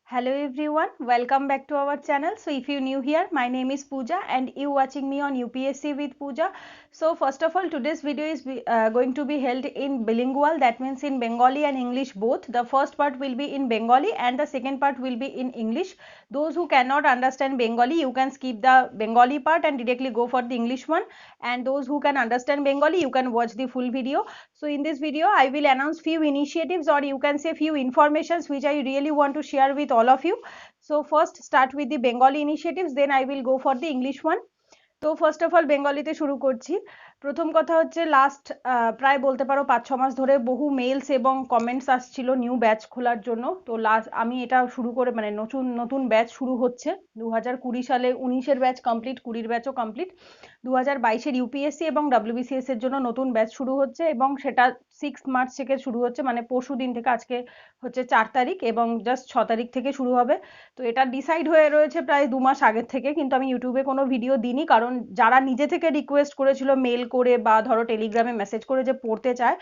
Hello everyone, welcome back to our channel. So if you new here, my name is Pooja and you watching me on UPSC with Pooja. So first of all, today's video is going to be held in bilingual, that means in Bengali and English both. The first part will be in Bengali and the second part will be in English. Those who cannot understand Bengali, you can skip the Bengali part and directly go for the English one. And those who can understand Bengali, you can watch the full video. So in this video, I will announce few initiatives, or you can say few informations which I really want to share with all of you. So first start with the Bengali initiatives, then I will go for the English one. তো first of all বেঙ্গলিতে শুরু করছি। প্রথম কথা হচ্ছে last প্রায় বলতে পারো 5-6 মাস ধরে বহু মেলস এবং কমেন্টস আসছিল নিউ ব্যাচ খোলার জন্য। তো লাস্ট আমি এটা শুরু করে মানে নতুন নতুন ব্যাচ শুরু হচ্ছে 2020 সালে 19-এর ব্যাচ কমপ্লিট, 20-এর ব্যাচও কমপ্লিট, 2022-এর ইউপিএসসি এবং ডাব্লিউবিসিএস এর জন্য নতুন ব্যাচ শুরু হচ্ছে এবং সেটা 6 মার্চ থেকে শুরু হচ্ছে, মানে পরশু দিন থেকে, আজকে হচ্ছে 4 তারিখ এবং জাস্ট 6 তারিখ থেকে শুরু হবে। তো এটা ডিসাইড হয়ে রয়েছে প্রায় 2 মাস আগের থেকে, কিন্তু আমি ইউটিউবে কোনো ভিডিও দিইনি, কারণ যারা নিজে থেকে রিকোয়েস্ট করেছিল মেল করে বা ধরো টেলিগ্রামে মেসেজ করে যে পড়তে চায়,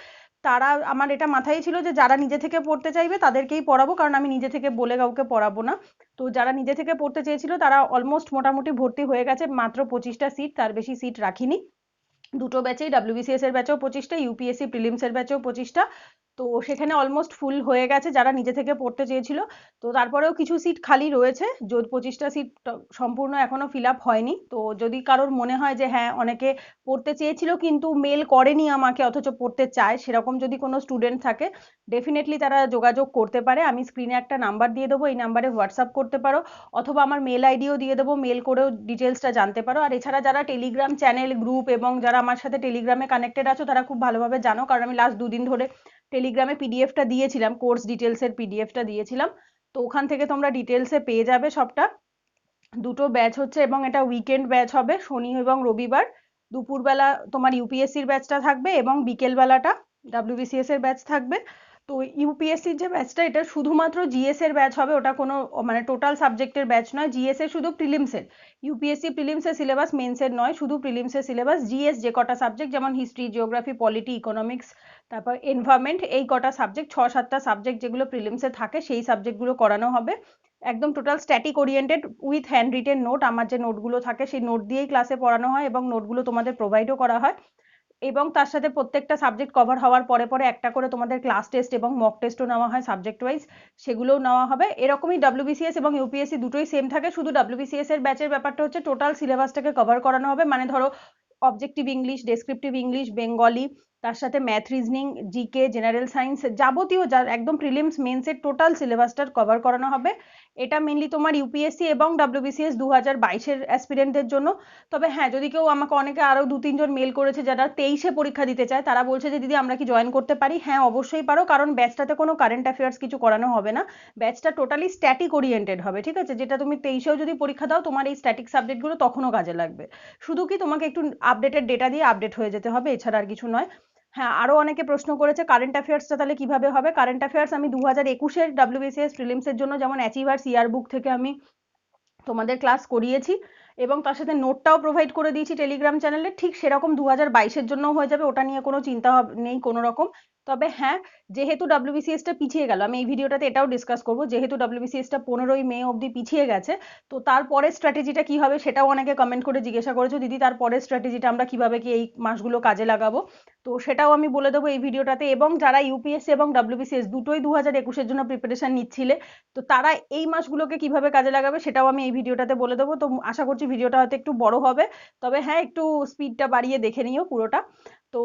তারা, আমার এটা মাথায় ছিল যে যারা নিজে থেকে পড়তে চাইবে তাদেরকেই পড়াবো, কারণ আমি নিজে থেকে বলে কাউকে পড়াবো না। তো যারা নিজে থেকে পড়তে চেয়েছিল তারা অলমোস্ট মোটামুটি ভর্তি হয়ে গেছে, মাত্র 25টা সিট, তার বেশি সিট রাখিনি। দুটো ব্যাচেই, ডাব্লিউবিসিএস এর ব্যাচেও 25টা, ইউপিএসসি প্রিলিমস এর ব্যাচেও 25টা। তো সেখানে অলমোস্ট ফুল হয়ে গেছে যারা নিজে থেকে পড়তে চেয়েছিল। তো তারপরেও কিছু সিট খালি রয়েছে, 25টা সিট সম্পূর্ণ এখনো ফিল আপ হয়নি। তো যদি কারোর মনে হয় যে হ্যাঁ অনেকে পড়তে চেয়েছিল কিন্তু মেল করেনি আমাকে অথচ পড়তে চায়, সেরকম যদি কোনো স্টুডেন্ট থাকে, ডেফিনেটলি তারা যোগাযোগ করতে পারে। আমি স্ক্রিনে একটা নাম্বার দিয়ে দেবো, এই নাম্বারে হোয়াটসঅ্যাপ করতে পারো, অথবা আমার মেল আইডিও দিয়ে দেবো, মেল করেও ডিটেলসটা জানতে পারো। আর এছাড়া যারা টেলিগ্রাম চ্যানেল, গ্রুপ এবং যারা আমার সাথে টেলিগ্রামে কানেক্টেড আছো তারা খুব ভালোভাবে জানো, কারণ আমি লাস্ট 2 দিন ধরে টেলিগ্রামে পিডিএফটা দিয়েছিলাম, কোর্স ডিটেলসের পিডিএফটা দিয়েছিলাম। তো ওখান থেকে তোমরা ডিটেলসে পেয়ে যাবে সবটা। দুটো ব্যাচ হচ্ছে এবং এটা উইকেন্ড ব্যাচ হবে, শনি এবং রবিবার দুপুরবেলা তোমার ইউপিএসসির ব্যাচটা থাকবে এবং বিকেলবেলাটা ডাব্লিউবিসিএস এর ব্যাচ থাকবে। তো ইউপিএসসির যে ব্যাচটা, এটা শুধুমাত্র জিএস এর ব্যাচ হবে, ওটা কোনো মানে টোটাল সাবজেক্টের ব্যাচ নয়, জিএস এর শুধু প্রিলিমসের। ইউপিএসসি প্রিলিমসের সিলেবাস, মেন্সের নয়, শুধু প্রিলিমসের সিলেবাস। জিএস যে কটা সাবজেক্ট, যেমন হিস্ট্রি, জিওগ্রাফি, পলিটি, ইকোনমিক্স, তারপর এনভায়রনমেন্ট, এই কটা সাবজেক্ট, 6-7টা সাবজেক্ট যেগুলো প্রিলিমসে থাকে, সেই সাবজেক্টগুলো করানো হবে। একদম total static oriented with hand written note. আমার যে নোটগুলো থাকে সেই নোট দিয়েই ক্লাসে পড়ানো হয় এবং নোটগুলো তোমাদের প্রোভাইডও করা হয়। এবং তার সাথে প্রত্যেকটা সাবজেক্ট কভার হওয়ার পরে পরে একটা করে তোমাদের ক্লাস টেস্ট এবং মক টেস্টও নেওয়া হয় সাবজেক্ট ওয়াইজ, সেগুলোও নেওয়া হবে। এরকমই ডাব্লিউবিসিএস এবং ইউপিএসসি দুটোই সেম থাকে, শুধু ডাব্লিউবিসিএস এর ব্যাচের ব্যাপারটা হচ্ছে টোটাল সিলেবাসটাকে কভার করানো হবে, মানে ধরো objective English, descriptive English, Bengali, তার সাথে math, reasoning, GK, general science, যাবতীয় যা একদম প্রিলিমস মেন্সের টোটাল সিলেবাসটা কভার করানো হবে। এটা মেনলি তোমার ইউপিএসসি এবং ডাব্লিউবিসিএস 2022-এর অ্যাসপিরেন্টদের জন্য। তবে হ্যাঁ, যদি কেউ, আমাকে অনেকে আরও 2-3 জন মেল করেছে যারা 23-এ পরীক্ষা দিতে চায়, তারা বলছে যে দিদি আমরা কি জয়েন করতে পারি? হ্যাঁ অবশ্যই পারো, কারণ ব্যাচটাতে কোনো কারেন্ট অ্যাফেয়ার্স কিছু করানো হবে না, ব্যাচটা টোটালি স্ট্যাটিক ওরিয়েন্টেড হবে, ঠিক আছে? যেটা তুমি 23-এও যদি পরীক্ষা দাও, তোমার এই স্ট্যাটিক সাবজেক্টগুলো তখনও কাজে লাগবে। শুধু কি তোমাকে একটু আপডেটেড ডেটা দিয়ে আপডেট হয়ে যেতে হবে, এছাড়া আর কিছু নয়। হ্যাঁ, আরও অনেকে প্রশ্ন করেছে কারেন্ট অ্যাফেয়ার্সটা তাহলে কিভাবে হবে। কারেন্ট অ্যাফেয়ার্স আমি 2021-এর ডাব্লিউবিসিএস প্রিলিমসের জন্য যেমন অ্যাচিভার্স ইয়ার বুক থেকে আমি তোমাদের ক্লাস করিয়েছি এবং তার সাথে নোটটাও প্রোভাইড করে দিয়েছি টেলিগ্রাম চ্যানেলে, ঠিক সেরকম 2022-এর জন্যও হয়ে যাবে, ওটা নিয়ে কোনো চিন্তা নেই কোনো রকম। তবে হ্যাঁ, যেহেতু ডাব্লিউবিসিএসটা পিছিয়ে গেল, আমি এই ভিডিওটাতে এটাও ডিসকাস করব, যেহেতু ডাব্লিউবিসিএসটা 15ই মে অবধি পিছিয়ে গেছে, তো তারপরে স্ট্র্যাটেজিটা কি হবে সেটাও অনেকে কমেন্ট করে জিজ্ঞাসা করেছো, দিদি তারপরে স্ট্র্যাটেজিটা আমরা কিভাবে কি এই মাসগুলো কাজে লাগাবো। তো সেটাও আমি বলে দেবো এই ভিডিওটাতে। এবং যারা ইউপিএসসি এবং ডাব্লিউবিসিএস দুটোই 2021-এর জন্য প্রিপারেশন নিচ্ছিলে, তো তারা এই মাসগুলোকে কিভাবে কাজে লাগাবে সেটাও আমি এই ভিডিওটাতে বলে দেবো। তো আশা করছি ভিডিওটা হয়তো একটু বড় হবে, তবে হ্যাঁ একটু স্পিডটা বাড়িয়ে দেখে নিও পুরোটা। তো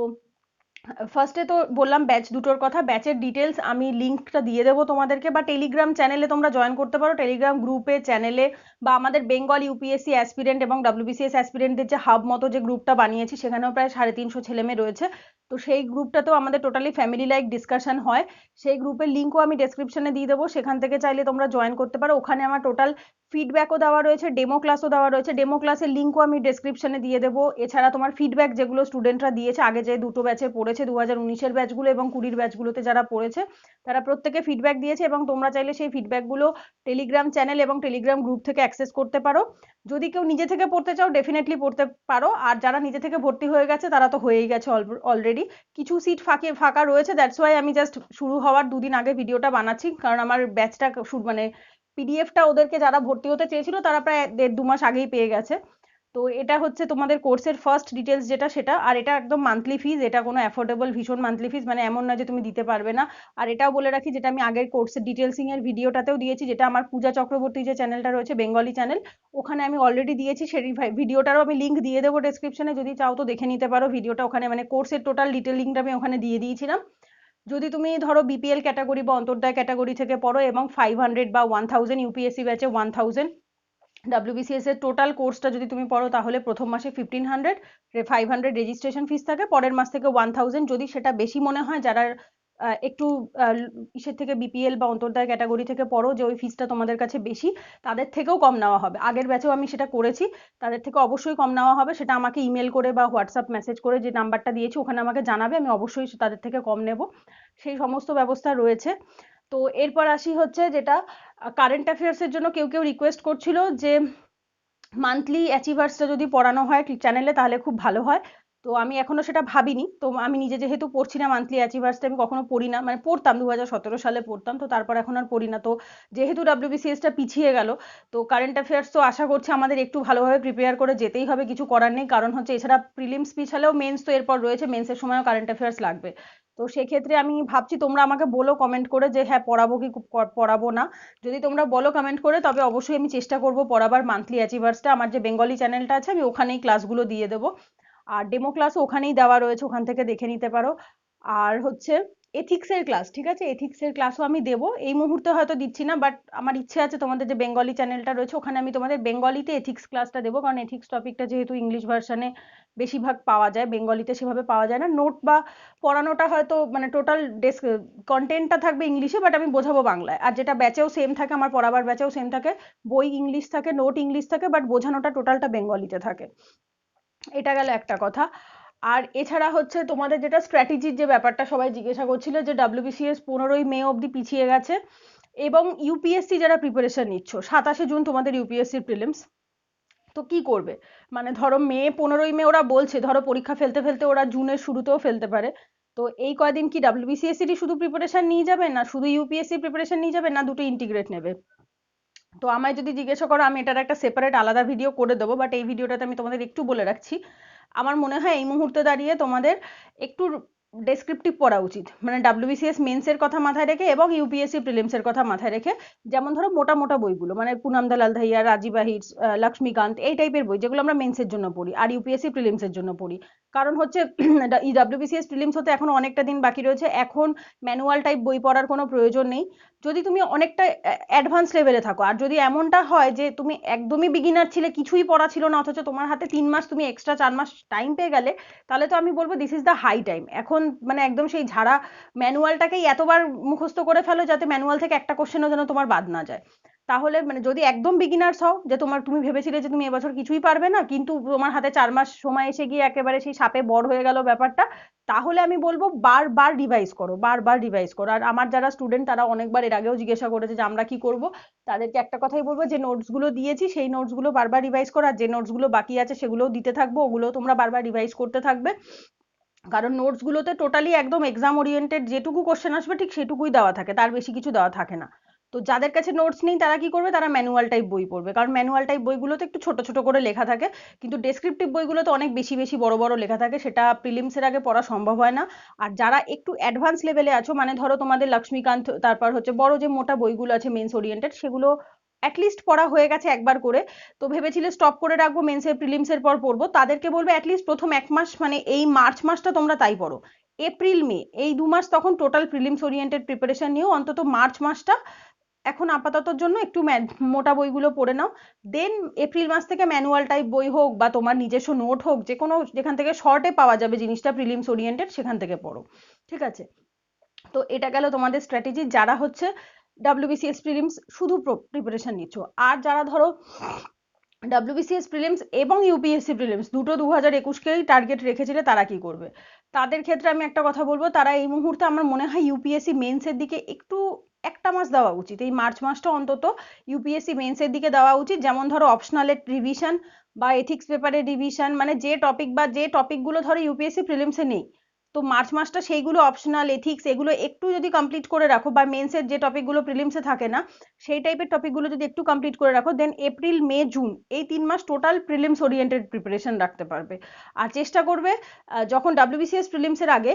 ফার্স্টে তো বললাম ব্যাচ দুটোর কথা, ব্যাচের ডিটেলস আমি লিঙ্কটা দিয়ে দেবো তোমাদেরকে, বা টেলিগ্রাম চ্যানেলে তোমরা জয়েন করতে পারো, টেলিগ্রাম গ্রুপে, চ্যানেলে, বা আমাদের বেঙ্গল ইউপিএসসি অ্যাসপিরেন্ট এবং ডাব্লিউবিসিএস অ্যাসপিরেন্টদের যে হাব মতো যে গ্রুপটা বানিয়েছি, সেখানেও প্রায় 350 ছেলেমেয়ে রয়েছে। তো সেই গ্রুপটাতেও আমাদের টোটালি ফ্যামিলি লাইক ডিসকাশন হয়, সেই গ্রুপের লিঙ্কও আমি ডেসক্রিপশনে দিয়ে দেবো, সেখান থেকে চাইলে তোমরা জয়েন করতে পারো। ওখানে আমার টোটাল ফিডব্যাকও দেওয়া রয়েছে, ডেমো ক্লাসও দেওয়া রয়েছে, ডেমো ক্লাসের লিঙ্কও আমি ডেসক্রিপশনে দিয়ে দেবো। এছাড়া তোমার ফিডব্যাক যেগুলো স্টুডেন্টরা দিয়েছে, আগে যে দুটো ব্যাচে পড়েছে, 2019-এর ব্যাচগুলো এবং 20-এর ব্যাচগুলোতে যারা পড়েছে, তারা প্রত্যেকে ফিডব্যাক দিয়েছে এবং তোমরা চাইলে সেই ফিডব্যাকগুলো টেলিগ্রাম চ্যানেল এবং টেলিগ্রাম গ্রুপ থেকে অ্যাক্সেস করতে পারো। যদি কেউ নিজে থেকে পড়তে চাও ডেফিনেটলি পড়তে পারো, আর যারা নিজে থেকে ভর্তি হয়ে গেছে তারা তো হয়েই গেছে অলরেডি। কিছু সিট ফাঁকা রয়েছে, দ্যাটস ওয়াই আমি জাস্ট শুরু হওয়ার 2 দিন আগে ভিডিওটা বানাচ্ছি, কারণ আমার ব্যাচটা মানে পিডিএফটা ওদেরকে যারা ভর্তি হতে চেয়েছিল তারা প্রায় 1.5-2 মাস আগেই পেয়ে গেছে। তো এটা হচ্ছে তোমাদের কোর্সের ফার্স্ট ডিটেলস যেটা সেটা, আর এটা একদম মান্থলি ফিজ, এটা কোনো অ্যাফোর্ডেবল ভীষণ মান্থলি ফিজ, মানে এমন না যে তুমি দিতে পারবে না। আর এটাও বলে রাখি, যেটা আমি আগের কোর্সের ডিটেলসিং এর ভিডিওটাতেও দিয়েছি, যেটা আমার পূজা চক্রবর্তী যে চ্যানেলটা রয়েছে বেঙ্গলি চ্যানেল, ওখানে আমি অলরেডি দিয়েছি, সেই ভিডিওটারও আমি লিঙ্ক দিয়ে দেবো ডেসক্রিপশনে, যদি চাও তো দেখে নিতে পারো ভিডিওটা, ওখানে মানে কোর্সের টোটাল ডিটেলিংটা আমি ওখানে দিয়ে দিয়েছিলাম। যদি তুমি ধরো বিপিএল ক্যাটাগরি বা অন্তর্দয় ক্যাটাগরি থেকে পড়ো এবং 500 বা 1000 ইউপিএসসি ব্যাচে 1000 WBCS এর টোটাল কোর্সটা যদি তুমি পড়ো, তাহলে প্রথম মাসে 1500, 500 রেজিস্ট্রেশন ফিস থাকে, পরের মাস থেকে 1000। যদি সেটা বেশি মনে হয়, যারা একটু ইসের থেকে বিপিএল বা অন্তর্দয় ক্যাটাগরি থেকে পড়ো, যে ওই ফিসটা তোমাদের কাছে বেশি, তাদের থেকেও কম নেওয়া হবে। আগের ব্যাচেও আমি সেটা করেছি, তাদের থেকে অবশ্যই কম নেওয়া হবে। সেটা আমাকে ইমেল করে বা হোয়াটসঅ্যাপ মেসেজ করে, যে নাম্বারটা দিয়েছি ওখানে আমাকে জানাবে, আমি অবশ্যই তাদের থেকে কম নেব। সেই সমস্ত ব্যবস্থা রয়েছে। তো এরপর আসি হচ্ছে যেটা কারেন্ট অ্যাফেয়ার্সের জন্য কেউ কেউ রিকোয়েস্ট করছিল যে মান্থলি অ্যাচিভার্সটা যদি পড়ানো হয় চ্যানেলে তাহলে খুব ভালো হয়। তো আমি এখনো সেটা ভাবিনি। তো আমি নিজে যেহেতু পড়ছি না মান্থলি অ্যাচিভার্সটা, আমি কখনো পড়ি না, মানে পড়তাম 2017 সালে পড়তাম, তো তারপর এখন আর পড়ি না। তো যেহেতু WBCSটা পিছিয়ে গেল, তো কারেন্ট অ্যাফেয়ার্স তো আশা করছি আমাদের একটু ভালোভাবে প্রিপেয়ার করে যেতেই হবে, কিছু করার নেই। কারণ হচ্ছে এছাড়া প্রিলিমস পিছালেও মেন্স তো এরপর রয়েছে, মেন্সের সময়ও কারেন্ট অ্যাফেয়ার্স লাগবে। তো সেক্ষেত্রে আমি ভাবছি, তোমরা আমাকে বলো কমেন্ট করে যে হ্যাঁ পড়াবো কি পড়াবো না। যদি তোমরা বলো কমেন্ট করে, তবে অবশ্যই আমি চেষ্টা করবো পড়াবার মান্থলি অ্যাচিভার্সটা। আমার যে বেঙ্গলি চ্যানেলটা আছে আমি ওখানেই ক্লাসগুলো দিয়ে দেবো, আর ডেমো ক্লাসও ওখানেই দেওয়া রয়েছে, ওখান থেকে দেখে নিতে পারো। আর হচ্ছে এথিক্সের ক্লাস, ঠিক আছে, এথিক্সের ক্লাসও আমি দেবো, এই মুহূর্তে হয়তো দিচ্ছি না, বাট আমার ইচ্ছে আছে তোমাদের যে বেঙ্গলি চ্যানেলটা রয়েছে ওখানে আমি তোমাদের বেঙ্গলিতে এথিক্স ক্লাসটা দেবো। কারণ এথিক্স টপিকটা যেহেতু ইংলিশ ভার্সানে বেশিরভাগ পাওয়া যায়, বেঙ্গলিতে সেভাবে পাওয়া যায় না। নোট বা পড়ানোটা হয়তো মানে টোটাল কন্টেন্টটা থাকবে ইংলিশে, বাট আমি বোঝাবো বাংলায়। আর যেটা ব্যাচেও সেম থাকে, আমার পড়াবার ব্যাচেও সেম থাকে, বই ইংলিশ থাকে, নোট ইংলিশ থাকে, বাট বোঝানোটা টোটালটা বেঙ্গলিতে থাকে। এটা গেল একটা কথা। আর এছাড়া হচ্ছে তোমাদের যেটা স্ট্র্যাটেজির যে ব্যাপারটা সবাই জিজ্ঞাসা করছিল, যে WBCS 15ই মে অবধি পিছিয়ে গেছে, এবং ইউপিএসসি যারা প্রিপারেশন নিচ্ছ, 27শে জুন তোমাদের ইউপিএসসির প্রিলিমস, তো কি করবে? মানে ধরো 15ই মে ওরা বলছে, ধরো পরীক্ষা ফেলতে ফেলতে ওরা জুনের শুরুতেও ফেলতে পারে। তো এই কয়দিন কি WBCS-এরই শুধু প্রিপারেশন নিয়ে যাবে, না শুধু ইউপিএসসি প্রিপারেশন নিয়ে যাবে, না দুটো ইন্টিগ্রেট নেবে? তো আমায় যদি জিজ্ঞাসা করো, আমি এটার একটা সেপারেট আলাদা ভিডিও করে দেবো, বাট এই ভিডিওটাতে আমি তোমাদের একটু বলে রাখছি। আমার মনে হয় এই মুহূর্তে দাঁড়িয়ে তোমাদের একটু ডেসক্রিপটিভ পড়া উচিত, মানে WBCS মেন্সের কথা মাথায় রেখে এবং ইউপিএসসি প্রিলিমসের কথা মাথায় রেখে। যেমন ধরো মোটা মোটা বইগুলো, মানে পুনাম দালাল ধাইয়া, রাজীব আহির, লক্ষ্মীকান্ত, এই টাইপের বই যেগুলো আমরা মেন্সের জন্য পড়ি আর ইউপিএসসি প্রিলিমসের জন্য পড়ি। কারণ হচ্ছে WBCS প্রিলিমস হতে এখন অনেকটা দিন বাকি রয়েছে, এখন ম্যানুয়াল টাইপ বই পড়ার কোনো প্রয়োজন নেই। যদি তুমি অনেকটা অ্যাডভান্স লেভেলে থাকো, আর যদি এমনটা হয় যে তুমি একদমই বিগিনার ছিলে, কিছুই পড়া ছিল না, অথচ তোমার হাতে 3 মাস, তুমি এক্সট্রা 4 মাস টাইম পেয়ে গেলে, তাহলে তো আমি বলবো this is the high time. এখন মানে একদম সেই ঝাড়া ম্যানুয়ালটাকেই এতবার মুখস্থ করে ফেলো যাতে ম্যানুয়াল থেকে একটা কোশ্চেনও যেন তোমার বাদ না যায়। তাহলে মানে যদি একদম বিগিনার্স হও, যে তুমি ভেবেছিলে যে তুমি এবছর কিছুই পারবে না, কিন্তু তোমার হাতে 4 মাস সময় এসে গিয়ে একেবারে সেই সাপে বড় হয়ে গেল ব্যাপারটা, তাহলে আমি বলবো বারবার রিভাইজ করো, বারবার রিভাইজ করো। আর আমার যারা স্টুডেন্ট তারা অনেকবার এর আগেও জিজ্ঞাসা করেছে যে আমরা কি করব, তাদেরকে একটা কথাই বলবো, যে নোটসগুলো দিয়েছি সেই নোটসগুলো বারবার রিভাইজ করো, আর যে নোটসগুলো বাকি আছে সেগুলোও দিতে থাকবো, ওগুলো তোমরা বারবার রিভাইজ করতে থাকবে। কারণ নোটসগুলোতে টোটালি একদম এক্সাম ওরিয়েন্টেড যেটুকু কোশ্চেন আসবে ঠিক সেটুকুই দেওয়া থাকে, তার বেশি কিছু দেওয়া থাকে না। তো যাদের কাছে নোটস নেই তারা কি করবে, তারা ম্যানুয়াল টাইপ বই পড়বে, কারণ ম্যানুয়াল টাইপ বইগুলোতে একটু ছোট ছোট করে লেখা থাকে, কিন্তু ডেসক্রিপটিভ বইগুলোতে অনেক বেশি বেশি বড় বড় লেখা থাকে, সেটা প্রিলিমসের আগে পড়া সম্ভব হয় না। আর যারা একটু অ্যাডভান্স লেভেলে আছো, মানে ধরো তোমাদের লক্ষ্মীকান্ত, তারপর হচ্ছে বড় যে মোটা বইগুলো আছে মেন্স ওরিয়েন্টেড, সেগুলো অ্যাটলিস্ট পড়া হয়ে গেছে একবার করে, তো ভেবেছিলে স্টপ করে রাখবো, মেন্সের প্রিলিমসের পর পড়বো, তাদেরকে বলবো অ্যাটলিস্ট প্রথম 1 মাস, মানে এই মার্চ মাসটা তোমরা তাই পড়ো। এপ্রিল মে এই 2 মাস তখন টোটাল প্রিলিমস ওরিয়েন্টেড প্রিপারেশন নিও, অন্তত মার্চ মাসটা এখন আপাততর জন্য একটু মোটা বইগুলো পড়ে নাও। দেন এপ্রিল মাস থেকে ম্যানুয়াল টাইপ বই হোক বা তোমার নিজস্ব নোট হোক, যে কোনো যেখান থেকে শর্টে পাওয়া যাবে জিনিসটা প্রিলিমস ওরিয়েন্টেড, সেখান থেকে পড়ো, ঠিক আছে? তো এটা গেল তোমাদের স্ট্র্যাটেজি, যারা হচ্ছে WBCS প্রিলিমস শুধু প্রিপারেশন নিচ্ছ। আর যারা ধরো WBCS প্রিলিমস এবং ইউপিএসসি প্রিলিমস দুটো 2021কেই টার্গেট রেখেছিলে, তারা কি করবে? তাদের ক্ষেত্রে আমি একটা কথা বলবো, তারা এই মুহূর্তে আমার মনে হয় ইউপিএসসি মেন্সের দিকে একটু একটা মাস দেওয়া উচিত, এই মার্চ মাসটা অন্তত ইউপিএসসি মেন্সের দিকে দেওয়া উচিত। যেমন ধরো অপশনালের রিভিশন বা এথিক্স পেপারের রিভিশন, মানে যে টপিক বা যে টপিকগুলো ধরো ইউপিএসসি প্রিলিমসে নেই, তো মার্চ মাসটা সেইগুলো অপশনাল, এথিক্স এগুলো একটু যদি কমপ্লিট করে রাখো, বা মেন্সের যে টপিকগুলো প্রিলিমসে থাকে না সেই টাইপের টপিকগুলো যদি একটু কমপ্লিট করে রাখো, দেন এপ্রিল মে জুন এই 3 মাস টোটাল প্রিলিমস ওরিয়েন্টেড প্রিপারেশন রাখতে পারবে। আর চেষ্টা করবে যখন WBCS প্রিলিমসের আগে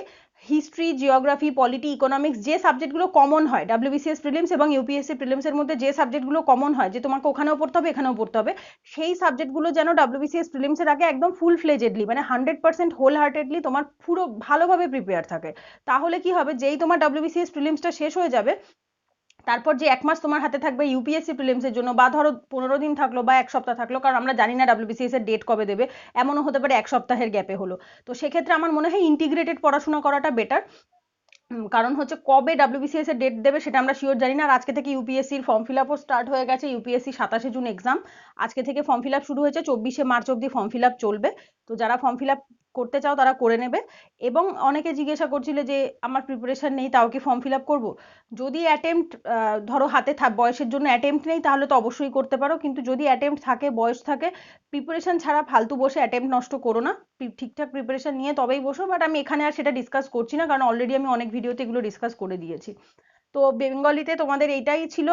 হিস্ট্রি, জিওগ্রাফি, পলিটি, ইকোনমিক্স যে সাবজেক্টগুলো কমন হয় WBCS প্রিলিমস এবং UPSC প্রিলিমসের মধ্যে, যে সাবজেক্টগুলো কমন হয় যে তোমাকে ওখানেও পড়তে হবে এখানেও পড়তে হবে, সেই সাবজেক্টগুলো যেন WBCS প্রিলিমসের আগে একদম ফুল ফ্লেজেডলি মানে 100% হোল হার্টেডলি তোমার পুরো ভালোভাবে প্রিপেয়ার থাকে। তাহলে কি হবে, যেই তোমার WBCS প্রিলিমসটা শেষ হয়ে যাবে তারপর যে 1 মাস তোমার হাতে থাকবে ইউপিএসসি প্রিলিমসের জন্য, বা ধরো 15 দিন থাকলো বা 1 সপ্তাহ থাকলো, কারণ আমরা জানি না WBCS এর ডেট কবে দেবে, এমনও হতে পারে 1 সপ্তাহের গ্যাপে হলো। তো সেক্ষেত্রে আমার মনে হয় ইন্টিগ্রেটেড পড়াশোনা করাটা বেটার। কারণ হচ্ছে কবে WBCS এর ডেট দেবে সেটা আমরা শিওর জানি না। আর আজকে থেকে ইউপিএসসির ফর্ম ফিল আপও স্টার্ট হয়ে গেছে। ইউপিএসসি 27শে জুন এক্সাম, আজকে থেকে ফর্ম ফিল আপ শুরু হয়েছে, 24শে মার্চ অবধি ফর্ম ফিল আপ চলবে। তো যারা ফর্ম ফিল আপ করতে চাও তারা করে নেবে। এবং অনেকে জিজ্ঞাসা করছিল যে আমার প্রিপারেশন নেই তাও কি ফর্ম ফিল আপ করবো। যদি অ্যাটেম্পট ধরো হাতে বয়সের জন্য অ্যাটেম্পট নেই তাহলে তো অবশ্যই করতে পারো, কিন্তু যদি অ্যাটেম্পট থাকে, বয়স থাকে, প্রিপারেশন ছাড়া ফালতু বসে অ্যাটেম্পট নষ্ট করো না, ঠিকঠাক প্রিপারেশন নিয়ে তবেই বসো। বাট আমি এখানে আর সেটা ডিসকাস করছি না, কারণ অলরেডি আমি অনেক ভিডিওতে এগুলো ডিসকাস করে দিয়েছি। তো বেঙ্গলিতে তোমাদের এইটাই ছিল।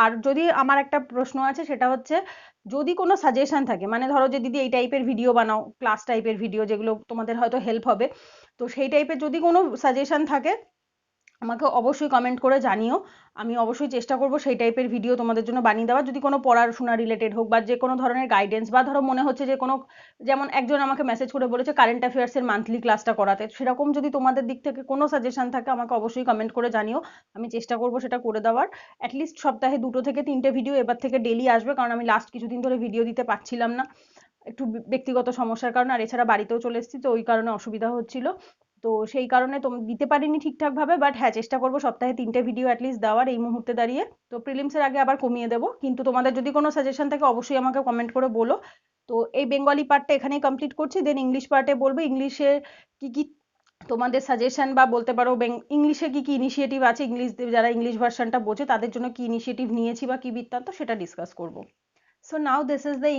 আর যদি আমার একটা প্রশ্ন আছে সেটা হচ্ছে, যদি কোনো সাজেশন থাকে, মানে ধরো যে দিদি এই টাইপের ভিডিও বানাও, ক্লাস টাইপের ভিডিও যেগুলো তোমাদের হয়তো হেল্প হবে, তো সেই টাইপের যদি কোনো সাজেশন থাকে আমাকে অবশ্যই কমেন্ট করে জানিও। আমি অবশ্যই চেষ্টা করব সেই টাইপের ভিডিও তোমাদের জন্য বানিয়ে দেওয়ার। যদি কোনো পড়াশোনা রিলেটেড হোক বা যে কোনো ধরনের গাইডেন্স, বা ধরো মনে হচ্ছে যে কোনো, যেমন একজন আমাকে মেসেজ করে বলেছে কারেন্ট অ্যাফেয়ার্সের মান্থলি ক্লাসটা করাতে, সেরকম যদি তোমাদের দিক থেকে কোনো সাজেশন থাকে আমাকে অবশ্যই কমেন্ট করে জানিও। আমি চেষ্টা করব সেটা করে দেওয়ার। অ্যাটলিস্ট সপ্তাহে 2 থেকে 3টে ভিডিও এবার থেকে ডেলি আসবে, কারণ আমি লাস্ট কিছুদিন ধরে ভিডিও দিতে পারছিলাম না, একটু ব্যক্তিগত সমস্যার কারণে। আর এছাড়া বাড়িতেও চলে এসেছি, তো ওই কারণে অসুবিধা হচ্ছিল। তো সেই কারণে দিতে পারিনি ঠিকঠাক ভাবে। বাট হ্যাঁ, চেষ্টা করবো সপ্তাহে 3টে ভিডিও অ্যাটলিস্ট দেওয়ার এই মুহূর্তে দাঁড়িয়ে। তো প্রিলিমসের আগে আবার কমিয়ে দেবো, কিন্তু তোমাদের যদি কোনো সাজেশন থাকে অবশ্যই আমাকে কমেন্ট করে বলো। তো এই বেঙ্গলি পার্টটা এখানেই কমপ্লিট করছি, দেন ইংলিশ পার্টে বলবো ইংলিশে কি কি তোমাদের সাজেশন, বা বলতে পারো ইংলিশে কি কি ইনিশিয়েটিভ আছে, ইংলিশ যারা ইংলিশ ভার্সনটা বোঝে তাদের জন্য কি ইনিশিয়েটিভ নিয়েছি বা কি বৃত্তান্ত, সেটা ডিসকাস করবো। So now this is the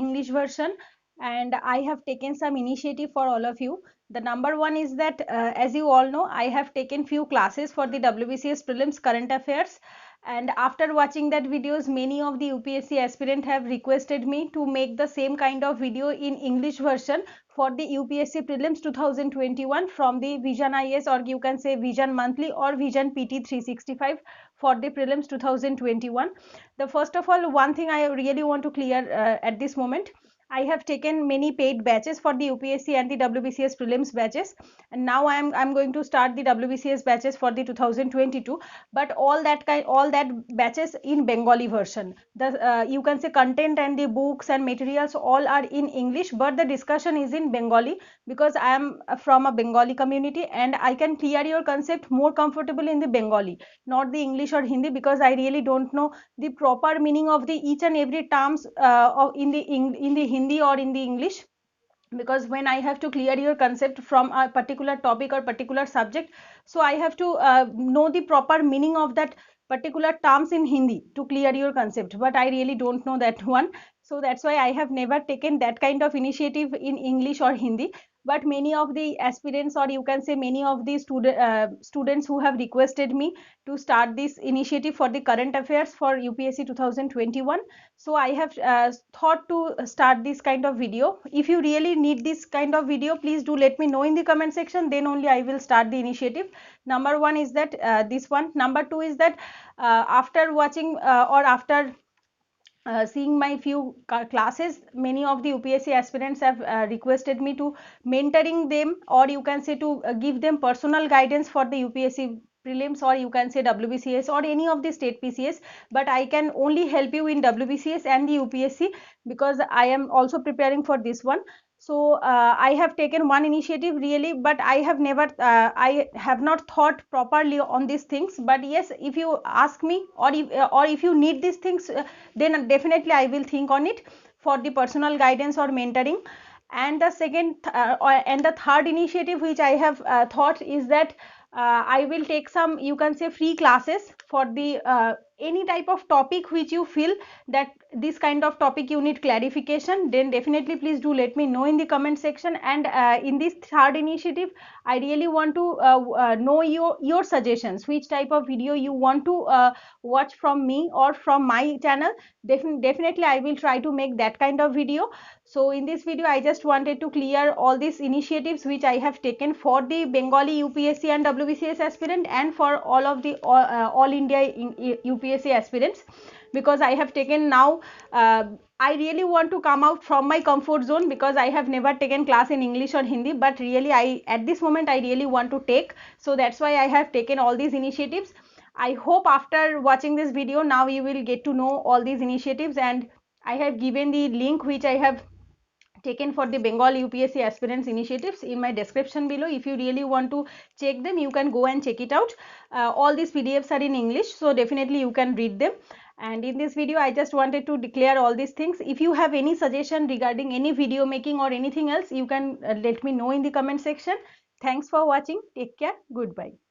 English version, and I have taken some initiative for all of you. The number one is that as you all know, I have taken few classes for the WBCS prelims current affairs, and after watching that videos many of the UPSC aspirant have requested me to make the same kind of video in English version for the UPSC prelims 2021 from the Vision IS, or you can say Vision Monthly or Vision PT 365 for the prelims 2021. The first of all, one thing I really want to clear at this moment, I have taken many paid batches for the UPSC and the WBCS prelims batches, and now I'm going to start the WBCS batches for the 2022. But all that batches in Bengali version. The you can say content and the books and materials all are in English, but the discussion is in Bengali, because I am from a Bengali community and I can clear your concept more comfortable in the Bengali, not the English or Hindi, because I really don't know the proper meaning of the each and every terms in the Hindi or in the English. Because when I have to clear your concept from a particular topic or particular subject, so I have to know the proper meaning of that particular terms in Hindi to clear your concept, but I really don't know that one. So that's why I have never taken that kind of initiative in English or Hindi. But many of the aspirants, or you can say many of the students who have requested me to start this initiative for the current affairs for UPSC 2021, so I have thought to start this kind of video. If you really need this kind of video, please do let me know in the comment section, then only I will start the initiative. Number one is that this one. Number two is that after watching or after seeing my few classes, many of the UPSC aspirants have requested me to mentoring them, or you can say to give them personal guidance for the UPSC prelims, or you can say WBCS or any of the state PCS. But I can only help you in WBCS and the UPSC, because I am also preparing for this one. So I have taken one initiative really, but I have not thought properly on these things. But yes, if you ask me, or if you need these things, then definitely I will think on it for the personal guidance or mentoring. And the second and the third initiative which I have thought is that I will take some, you can say, free classes for the any type of topic which you feel that this kind of topic you need clarification, then definitely please do let me know in the comment section. And in this third initiative, I really want to know your suggestions, which type of video you want to watch from me or from my channel. Definitely I will try to make that kind of video. So in this video I just wanted to clear all these initiatives which I have taken for the Bengali UPSC and WBCS aspirant, and for all of the all India UPSC aspirants, because I have taken now I really want to come out from my comfort zone, because I have never taken class in English or Hindi, but really I at this moment I really want to take. So that's why I have taken all these initiatives. I hope after watching this video now you will get to know all these initiatives, and I have given the link which I have taken for the Bengal UPSC aspirants initiatives in my description below. If you really want to check them, you can go and check it out. All these PDFs are in English, so definitely you can read them. And in this video I just wanted to declare all these things. If you have any suggestion regarding any video making or anything else, you can let me know in the comment section. Thanks for watching. Take care. Goodbye.